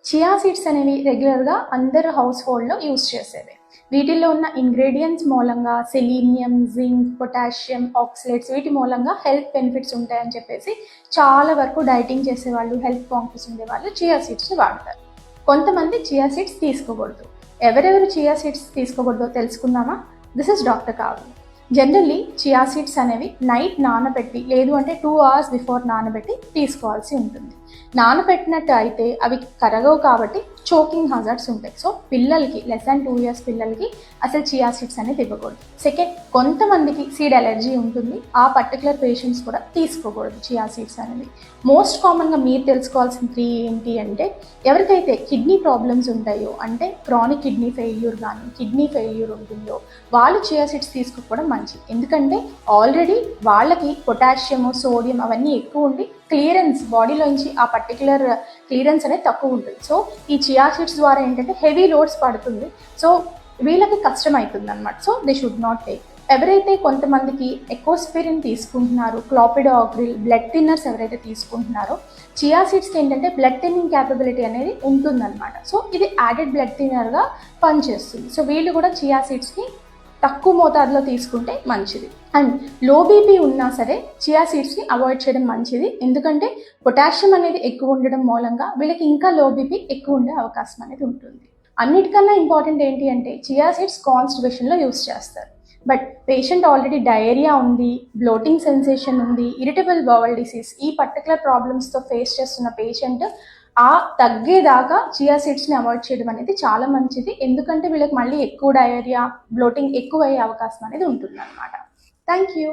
Chia seeds అనేవి రెగ్యులర్గా అందరు హౌస్ హోల్డ్లో యూస్ చేసేవి. వీటిల్లో ఉన్న ఇంగ్రీడియంట్స్ మూలంగా సెలీనియం, జింక్, పొటాషియం, ఆక్సలేట్స్ వీటి మూలంగా హెల్త్ బెనిఫిట్స్ ఉంటాయని చెప్పేసి చాలా వరకు డైటింగ్ చేసేవాళ్ళు, హెల్త్ కాన్షియస్ ఉండేవాళ్ళు చియా సీడ్స్ని వాడతారు. కొంతమంది చియా సీడ్స్ తీసుకోకూడదు. ఎవరెవరు చియా సీడ్స్ తీసుకోకూడదో తెలుసుకుందామా? This is doctor Kavya. Generally chia seeds అనేవి నైట్ నానబెట్టి లేదు అంటే 2 hours బిఫోర్ నానబెట్టి తీసుకోవాల్సి ఉంటుంది. నానబెట్టినట్టు అయితే అవి కరగవు కాబట్టి చోకింగ్ హజార్డ్స్ ఉంటాయి. సో పిల్లలకి లెస్ దాన్ 2 years పిల్లలకి అసలు చియా సీడ్స్ అనేది ఇవ్వకూడదు. సెకండ్, కొంతమందికి సీడ్ అలర్జీ ఉంటుంది. ఆ పర్టికులర్ పేషెంట్స్ కూడా తీసుకోకూడదు చియా సీడ్స్ అనేవి. మోస్ట్ కామన్గా మీరు తెలుసుకోవాల్సిన 3 ఏంటి అంటే, ఎవరికైతే కిడ్నీ ప్రాబ్లమ్స్ ఉంటాయో, అంటే క్రానిక్ కిడ్నీ ఫెయిల్యూర్ కానీ కిడ్నీ ఫెయిల్యూర్ ఉంటుందో వాళ్ళు చియా సీడ్స్ తీసుకోకపోవడం మంచిది. ఎందుకంటే ఆల్రెడీ వాళ్ళకి పొటాషియం, సోడియం అవన్నీ ఎక్కువ ఉండి క్లియరెన్స్ బాడీలోంచి ఆ పర్టికులర్ క్లియరెన్స్ అనేది తక్కువ ఉంటుంది. సో ఈ చియా సీడ్స్ ద్వారా ఏంటంటే హెవీ లోడ్స్ పడుతుంది. సో వీళ్ళకి కష్టం అవుతుంది అనమాట. So they should not take. ఎవరైతే కొంతమందికి ఎకోస్పిరిన్ తీసుకుంటున్నారో, క్లోపిడాగ్రిల్, బ్లడ్ థిన్నర్స్ ఎవరైతే తీసుకుంటున్నారో, చియా సీడ్స్కి ఏంటంటే బ్లడ్ థిన్నింగ్ క్యాపబిలిటీ అనేది ఉంటుందన్నమాట. సో ఇది యాడెడ్ బ్లడ్ థిన్నర్గా పనిచేస్తుంది. సో వీళ్ళు కూడా చియా సీడ్స్కి తక్కువ మోతాదులో తీసుకుంటే మంచిది. అండ్ లో బీపీ ఉన్నా సరే చియా సీడ్స్ని అవాయిడ్ చేయడం మంచిది. ఎందుకంటే పొటాషియం అనేది ఎక్కువ ఉండడం మూలంగా వీళ్ళకి ఇంకా లో బీపీ ఎక్కువ ఉండే అవకాశం అనేది ఉంటుంది. అన్నిటికన్నా ఇంపార్టెంట్ ఏంటి అంటే, చియా సీడ్స్ కాన్స్టిపేషన్లో యూస్ చేస్తారు. బట్ పేషెంట్ ఆల్రెడీ డయేరియా ఉంది, బ్లోటింగ్ సెన్సేషన్ ఉంది, ఇరిటబుల్ బౌల్ డిసీజ్, ఈ పర్టికులర్ ప్రాబ్లమ్స్తో ఫేస్ చేస్తున్న పేషెంట్ ఆ తగ్గేదాకా చియా సీడ్స్ని అవాయిడ్ చేయడం అనేది చాలా మంచిది. ఎందుకంటే వీళ్ళకి మళ్ళీ ఎక్కువ డయేరియా, బ్లోటింగ్ ఎక్కువ అయ్యే అవకాశం అనేది ఉంటుంది అన్నమాట. Thank you.